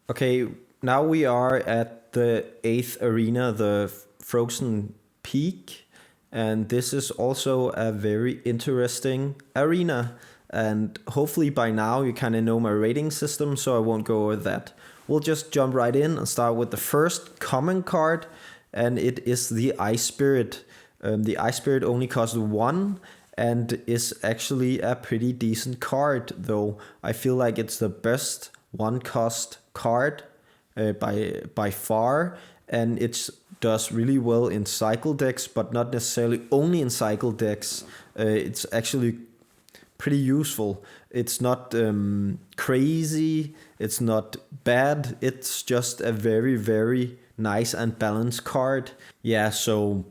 Okay, now we are at the eighth arena, the Frozen Peak, and this is also a very interesting arena. And hopefully by now you kind of know my rating system, so I won't go over that. We'll just jump right in and start with the first common card, and it is the Ice Spirit. The Ice Spirit only costs one and is actually a pretty decent card, though I feel like it's the best one cost card by far, and it does really well in cycle decks, but not necessarily only in cycle decks. It's actually pretty useful. It's not crazy. It's not bad. It's just a very, very nice and balanced card. Yeah, so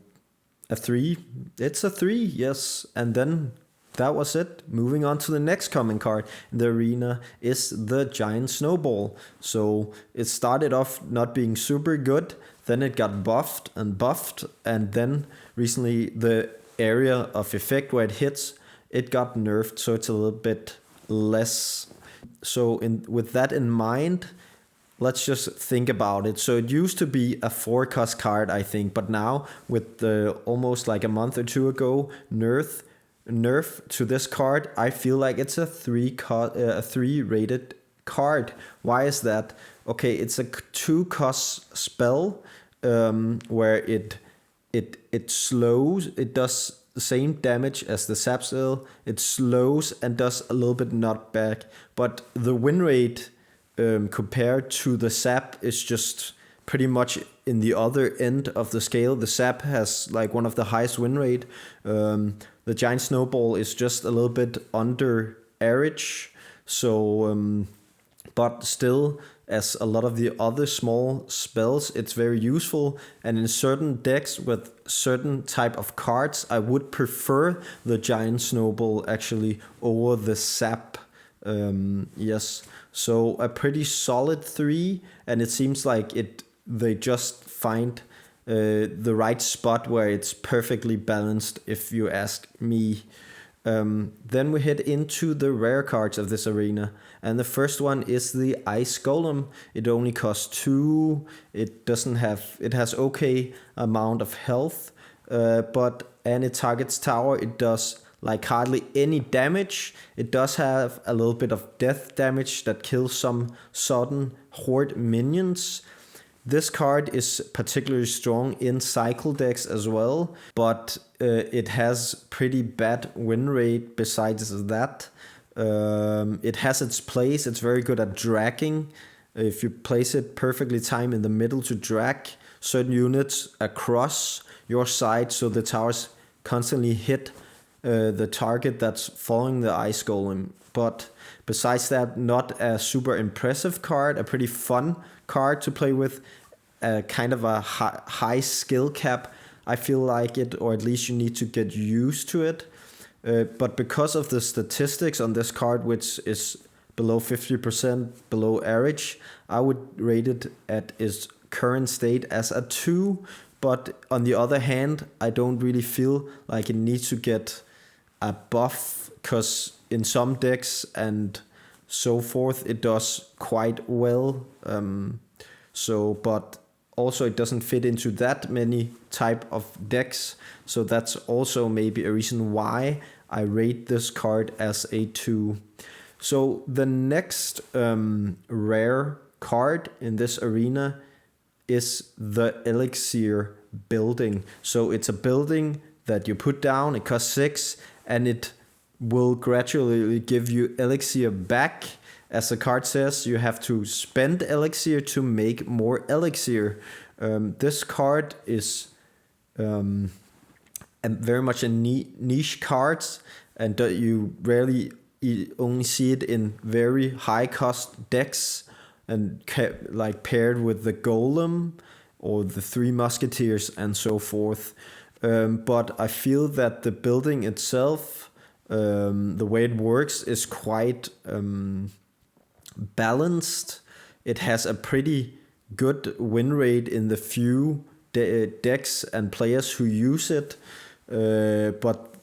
a three. It's a three, yes. And then that was it. Moving on to the next common card in the arena is the giant Snowball. So it started off not being super good, then it got buffed, and then recently the area of effect where it hits, it got nerfed, so it's a little bit less. So with that in mind, let's just think about it. So it used to be a 4 cost card, I think, but now with the almost like a month or two ago nerf to this card, I feel like it's a 3 rated card. Why is that? Okay, it's a 2 cost spell, where it slows. It does the same damage as the sap spell. It slows and does a little bit knockback, but the win rate, compared to the sap, is just pretty much in the other end of the scale. The sap has like one of the highest win rate. The giant Snowball is just a little bit under average. So, but still, as a lot of the other small spells, it's very useful. And in certain decks with certain type of cards, I would prefer the giant Snowball actually over the sap. Yes, so a pretty solid 3, and it seems like they just find the right spot where it's perfectly balanced, if you ask me. Then we head into the rare cards of this arena, and the first one is the Ice Golem. It only costs 2. It has okay amount of health, and it targets tower. It does like hardly any damage. It does have a little bit of death damage that kills some sudden horde minions. This card is particularly strong in cycle decks as well, but it has pretty bad win rate besides that. It has its place. It's very good at dragging. If you place it perfectly timed in the middle to drag certain units across your side, so the towers constantly hit the target that's following the Ice Golem. But besides that, not a super impressive card, a pretty fun card to play with, kind of a high skill cap, I feel like it, or at least you need to get used to it. But because of the statistics on this card, which is below 50% below average, I would rate it at its current state as a 2. But on the other hand, I don't really feel like it needs to get a buff, because in some decks and so forth it does quite well. But also it doesn't fit into that many type of decks, so that's also maybe a reason why I rate this card as a 2. So the next rare card in this arena is the Elixir building. So it's a building that you put down. It costs 6, and it will gradually give you elixir back. As the card says, you have to spend elixir to make more elixir. This card is very much a niche card, and you rarely only see it in very high cost decks, and like paired with the Golem or the Three Musketeers and so forth. But I feel that the building itself, the way it works, is quite balanced. It has a pretty good win rate in the few decks and players who use it. But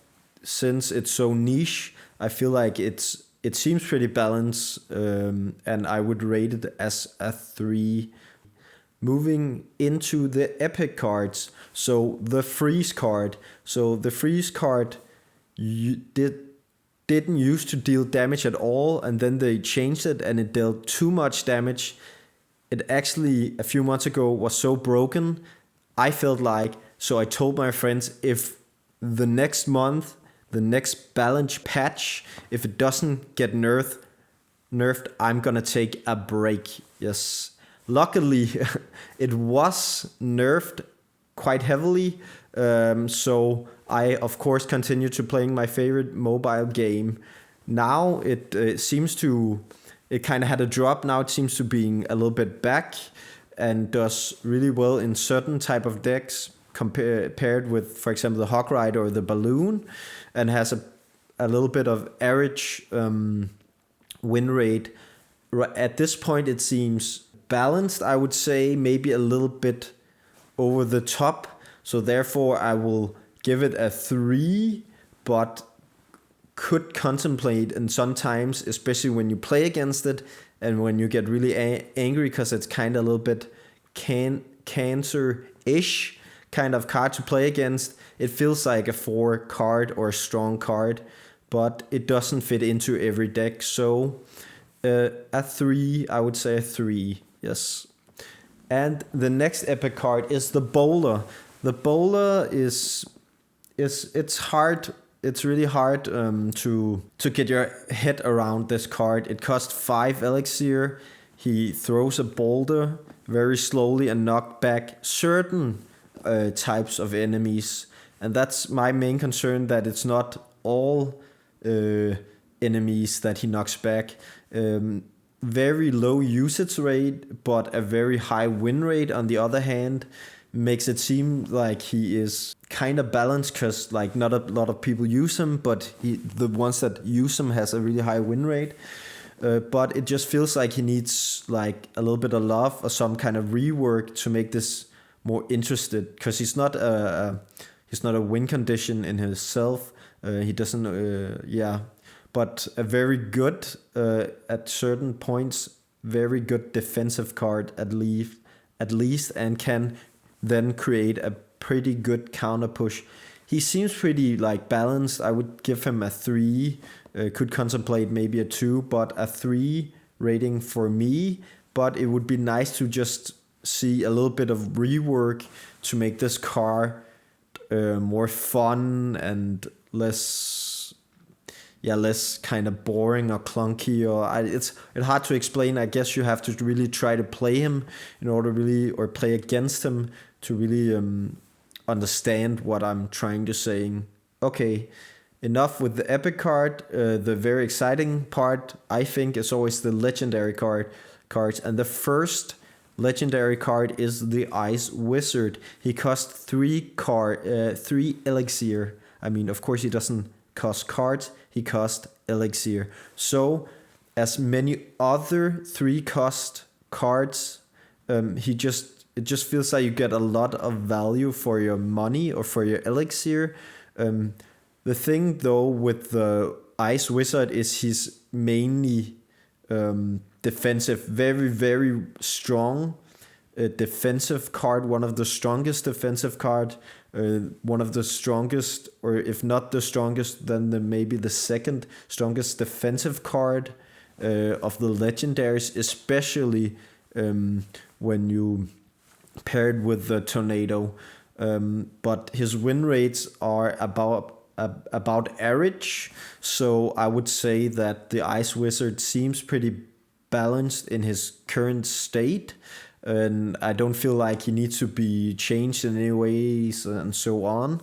since it's so niche, I feel like it's it seems pretty balanced, and I would rate it as a 3. Moving into the epic cards, so the freeze card. So the freeze card didn't used to deal damage at all, and then they changed it and it dealt too much damage. It actually, a few months ago, was so broken, I felt like, so I told my friends, if the next month, the next balance patch, if it doesn't get nerfed, I'm gonna take a break. Yes. Luckily, it was nerfed quite heavily, so I, of course, continue to playing my favorite mobile game. Now it seems to, it kind of had a drop. Now it seems to being a little bit back and does really well in certain type of decks paired with, for example, the Hog Rider or the Balloon, and has a little bit of average win rate. At this point, it seems balanced, I would say, maybe a little bit over the top. So therefore, I will give it a 3, but could contemplate, and sometimes, especially when you play against it and when you get really angry, because it's kind of a little bit cancer-ish kind of card to play against, it feels like a 4 card or a strong card, but it doesn't fit into every deck. So a 3, I would say a 3. Yes. And the next epic card is the Bowler. The Bowler is it's hard. It's really hard to get your head around this card. It costs 5 elixir. He throws a boulder very slowly and knock back certain types of enemies. And that's my main concern, that it's not all enemies that he knocks back. Very low usage rate, but a very high win rate on the other hand makes it seem like he is kind of balanced, because like not a lot of people use him, but the ones that use him has a really high win rate. But it just feels like he needs like a little bit of love or some kind of rework to make this more interested, because he's not a win condition in himself. He doesn't but a very good, at certain points, very good defensive card at least, and can then create a pretty good counter push. He seems pretty like balanced. I would give him a 3. Could contemplate maybe a 2, but a 3 rating for me. But it would be nice to just see a little bit of rework to make this car more fun and less kind of boring or clunky, it's hard to explain. I guess you have to really try to play him in order really, or play against him to really understand what I'm trying to say. Okay, enough with the epic card. The very exciting part, I think, is always the legendary cards, and the first legendary card is the Ice Wizard. He costs 3 elixir. I mean, of course, he doesn't cost cards, he cost elixir. So, as many other 3 cost cards, it just feels like you get a lot of value for your money or for your elixir. The thing though with the Ice Wizard is he's mainly defensive, very, very strong defensive card, one of the strongest defensive card, one of the strongest, or if not the strongest, then maybe the second strongest defensive card of the legendaries, especially when you paired with the Tornado. But his win rates are about average, so I would say that the Ice Wizard seems pretty balanced in his current state, and I don't feel like he needs to be changed in any ways and so on.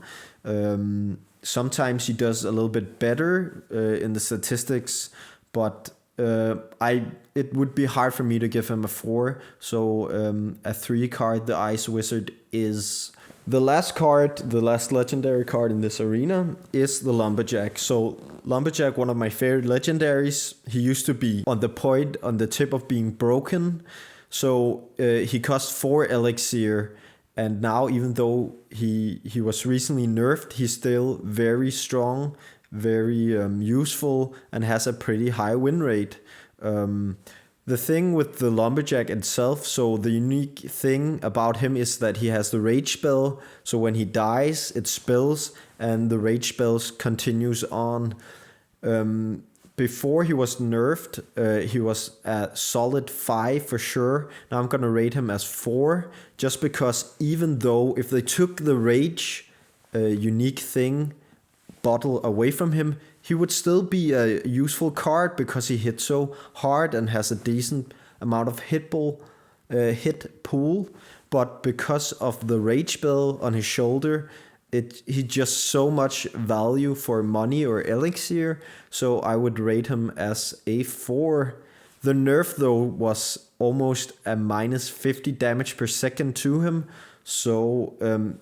Sometimes he does a little bit better in the statistics, but it would be hard for me to give him a 4. So a 3 card, the Ice Wizard is. The last card, the last legendary card in this arena is the Lumberjack. So Lumberjack, one of my favorite legendaries. He used to be on the tip of being broken. So he cost 4 elixir, and now even though he was recently nerfed, he's still very strong. very useful and has a pretty high win rate. The thing with the Lumberjack itself, so the unique thing about him is that he has the rage spell, so when he dies it spills and the rage spells continues on. Before he was nerfed, he was a solid 5 for sure. Now I'm gonna rate him as 4, just because even though if they took the rage unique thing bottle away from him, he would still be a useful card because he hits so hard and has a decent amount of hit pool. But because of the rage spell on his shoulder, he just so much value for money or elixir, so I would rate him as a 4. The nerf though was almost a minus 50 damage per second to him, so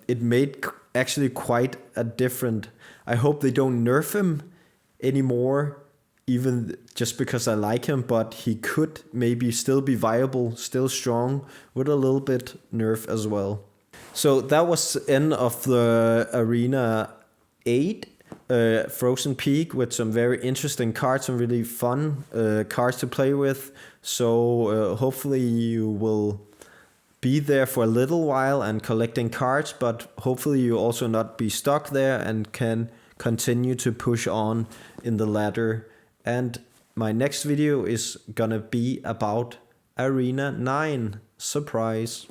it made actually quite a different. I hope they don't nerf him anymore, even just because I like him, but he could maybe still be viable, still strong, with a little bit nerf as well. So that was the end of the Arena 8 Frozen Peak with some very interesting cards, some really fun cards to play with. So hopefully you will be there for a little while and collecting cards, but hopefully you also not be stuck there and can continue to push on in the ladder. And my next video is gonna be about Arena 9. Surprise!